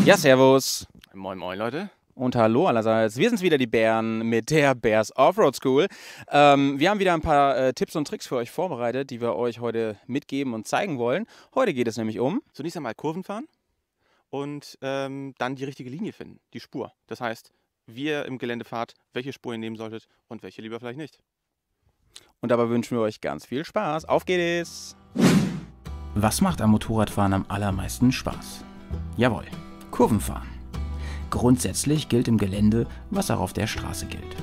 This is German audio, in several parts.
Ja, servus. Moin moin Leute. Und hallo allerseits. Wir sind's wieder, die Bären mit der Bears Offroad School. Wir haben wieder ein paar Tipps und Tricks für euch vorbereitet, die wir euch heute mitgeben und zeigen wollen. Heute geht es nämlich um... Zunächst einmal Kurven fahren und dann die richtige Linie finden, die Spur. Das heißt, wie ihr im Gelände fahrt, welche Spur ihr nehmen solltet und welche lieber vielleicht nicht. Und dabei wünschen wir euch ganz viel Spaß. Auf geht's! Was macht am Motorradfahren am allermeisten Spaß? Jawohl, Kurvenfahren. Grundsätzlich gilt im Gelände, was auch auf der Straße gilt.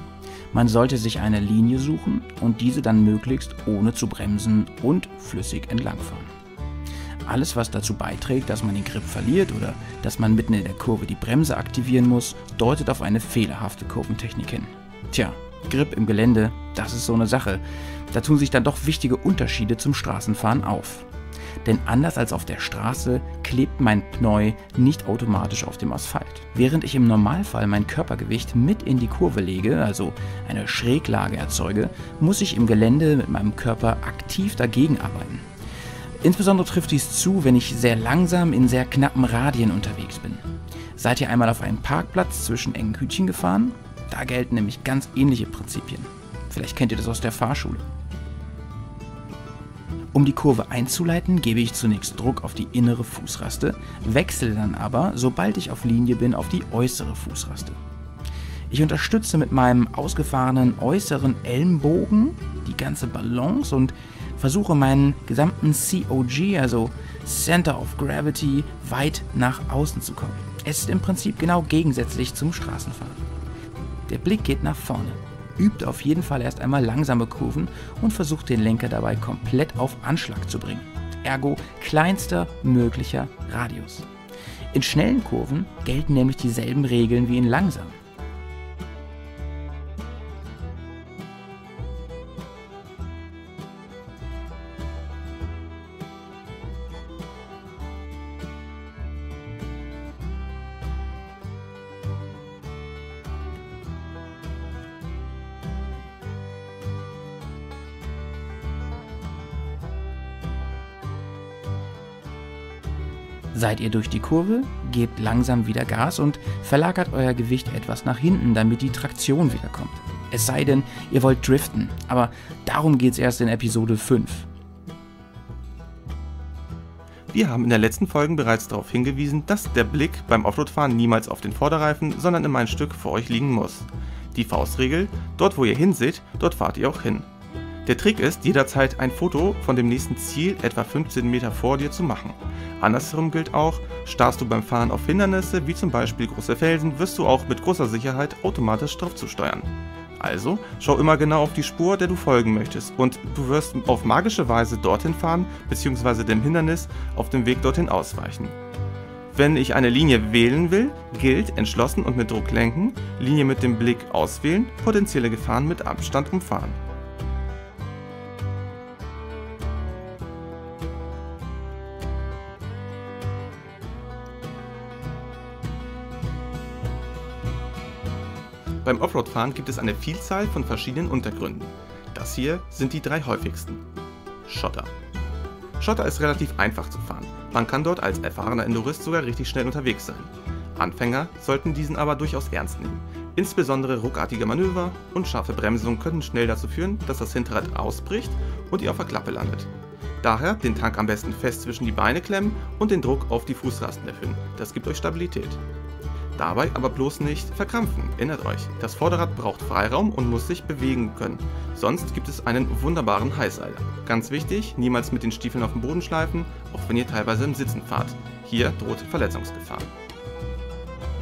Man sollte sich eine Linie suchen und diese dann möglichst ohne zu bremsen und flüssig entlangfahren. Alles, was dazu beiträgt, dass man den Grip verliert oder dass man mitten in der Kurve die Bremse aktivieren muss, deutet auf eine fehlerhafte Kurventechnik hin. Tja, Grip im Gelände, das ist so eine Sache. Da tun sich dann doch wichtige Unterschiede zum Straßenfahren auf. Denn anders als auf der Straße klebt mein Pneu nicht automatisch auf dem Asphalt. Während ich im Normalfall mein Körpergewicht mit in die Kurve lege, also eine Schräglage erzeuge, muss ich im Gelände mit meinem Körper aktiv dagegen arbeiten. Insbesondere trifft dies zu, wenn ich sehr langsam in sehr knappen Radien unterwegs bin. Seid ihr einmal auf einen Parkplatz zwischen engen Hütchen gefahren? Da gelten nämlich ganz ähnliche Prinzipien. Vielleicht kennt ihr das aus der Fahrschule. Um die Kurve einzuleiten, gebe ich zunächst Druck auf die innere Fußraste, wechsle dann aber, sobald ich auf Linie bin, auf die äußere Fußraste. Ich unterstütze mit meinem ausgefahrenen äußeren Ellenbogen die ganze Balance und versuche meinen gesamten COG, also Center of Gravity, weit nach außen zu kommen. Es ist im Prinzip genau gegensätzlich zum Straßenfahren. Der Blick geht nach vorne. Übt auf jeden Fall erst einmal langsame Kurven und versucht den Lenker dabei komplett auf Anschlag zu bringen. Ergo kleinster möglicher Radius. In schnellen Kurven gelten nämlich dieselben Regeln wie in langsamen. Seid ihr durch die Kurve, gebt langsam wieder Gas und verlagert euer Gewicht etwas nach hinten, damit die Traktion wiederkommt. Es sei denn, ihr wollt driften, aber darum geht's erst in Episode 5. Wir haben in der letzten Folge bereits darauf hingewiesen, dass der Blick beim Offroadfahren niemals auf den Vorderreifen, sondern immer ein Stück vor euch liegen muss. Die Faustregel: dort wo ihr hinseht, dort fahrt ihr auch hin. Der Trick ist, jederzeit ein Foto von dem nächsten Ziel etwa 15 Meter vor dir zu machen. Andersherum gilt auch, starrst du beim Fahren auf Hindernisse, wie zum Beispiel große Felsen, wirst du auch mit großer Sicherheit automatisch drauf zusteuern. Also, schau immer genau auf die Spur, der du folgen möchtest, und du wirst auf magische Weise dorthin fahren, bzw. dem Hindernis auf dem Weg dorthin ausweichen. Wenn ich eine Linie wählen will, gilt entschlossen und mit Druck lenken, Linie mit dem Blick auswählen, potenzielle Gefahren mit Abstand umfahren. Beim Offroad-Fahren gibt es eine Vielzahl von verschiedenen Untergründen. Das hier sind die 3 häufigsten. Schotter. Schotter ist relativ einfach zu fahren. Man kann dort als erfahrener Endurist sogar richtig schnell unterwegs sein. Anfänger sollten diesen aber durchaus ernst nehmen. Insbesondere ruckartige Manöver und scharfe Bremsungen können schnell dazu führen, dass das Hinterrad ausbricht und ihr auf der Klappe landet. Daher den Tank am besten fest zwischen die Beine klemmen und den Druck auf die Fußrasten erhöhen. Das gibt euch Stabilität. Dabei aber bloß nicht verkrampfen. Erinnert euch, das Vorderrad braucht Freiraum und muss sich bewegen können. Sonst gibt es einen wunderbaren Highsider. Ganz wichtig, niemals mit den Stiefeln auf den Boden schleifen, auch wenn ihr teilweise im Sitzen fahrt. Hier droht Verletzungsgefahr.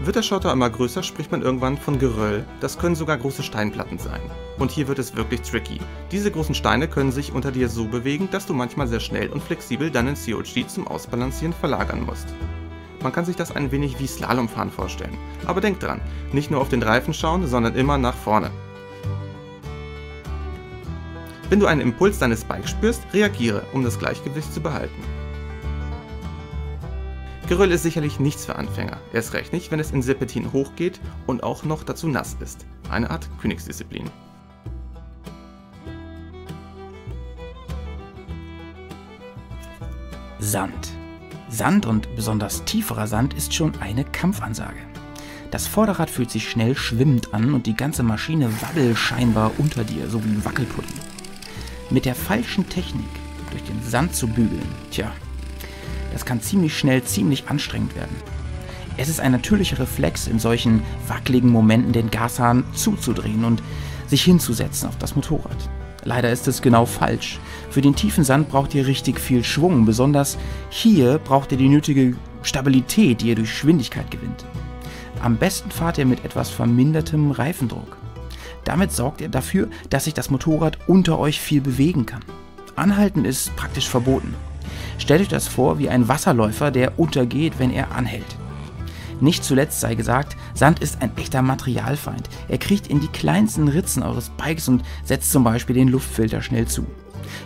Wird der Schotter immer größer, spricht man irgendwann von Geröll. Das können sogar große Steinplatten sein. Und hier wird es wirklich tricky. Diese großen Steine können sich unter dir so bewegen, dass du manchmal sehr schnell und flexibel deinen COG zum Ausbalancieren verlagern musst. Man kann sich das ein wenig wie Slalomfahren vorstellen. Aber denkt dran, nicht nur auf den Reifen schauen, sondern immer nach vorne. Wenn du einen Impuls deines Bikes spürst, reagiere, um das Gleichgewicht zu behalten. Geröll ist sicherlich nichts für Anfänger, erst recht nicht, wenn es in Serpentin hochgeht und auch noch dazu nass ist. Eine Art Königsdisziplin. Sand. Sand und besonders tieferer Sand ist schon eine Kampfansage. Das Vorderrad fühlt sich schnell schwimmend an und die ganze Maschine wabbelt scheinbar unter dir, so wie Wackelpudding. Mit der falschen Technik durch den Sand zu bügeln, das kann ziemlich schnell ziemlich anstrengend werden. Es ist ein natürlicher Reflex, in solchen wackeligen Momenten den Gashahn zuzudrehen und sich hinzusetzen auf das Motorrad. Leider ist es genau falsch. Für den tiefen Sand braucht ihr richtig viel Schwung. Besonders hier braucht ihr die nötige Stabilität, die ihr durch Geschwindigkeit gewinnt. Am besten fahrt ihr mit etwas vermindertem Reifendruck. Damit sorgt ihr dafür, dass sich das Motorrad unter euch viel bewegen kann. Anhalten ist praktisch verboten. Stellt euch das vor wie ein Wasserläufer, der untergeht, wenn er anhält. Nicht zuletzt sei gesagt, Sand ist ein echter Materialfeind. Er kriecht in die kleinsten Ritzen eures Bikes und setzt zum Beispiel den Luftfilter schnell zu.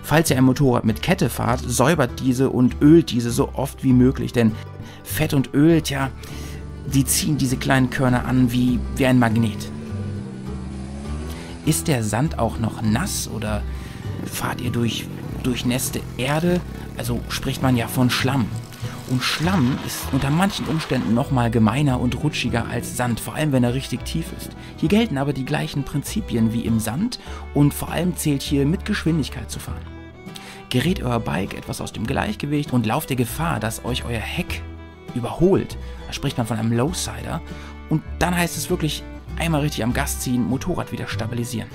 Falls ihr ein Motorrad mit Kette fahrt, säubert diese und ölt diese so oft wie möglich, denn Fett und Öl, die ziehen diese kleinen Körner an wie ein Magnet. Ist der Sand auch noch nass oder fahrt ihr durch durchnässte Erde? Also spricht man ja von Schlamm. Und Schlamm ist unter manchen Umständen nochmal gemeiner und rutschiger als Sand, vor allem wenn er richtig tief ist. Hier gelten aber die gleichen Prinzipien wie im Sand und vor allem zählt hier mit Geschwindigkeit zu fahren. Gerät euer Bike etwas aus dem Gleichgewicht und lauft ihr Gefahr, dass euch euer Heck überholt, da spricht man von einem Lowsider, und dann heißt es wirklich einmal richtig am Gas ziehen, Motorrad wieder stabilisieren.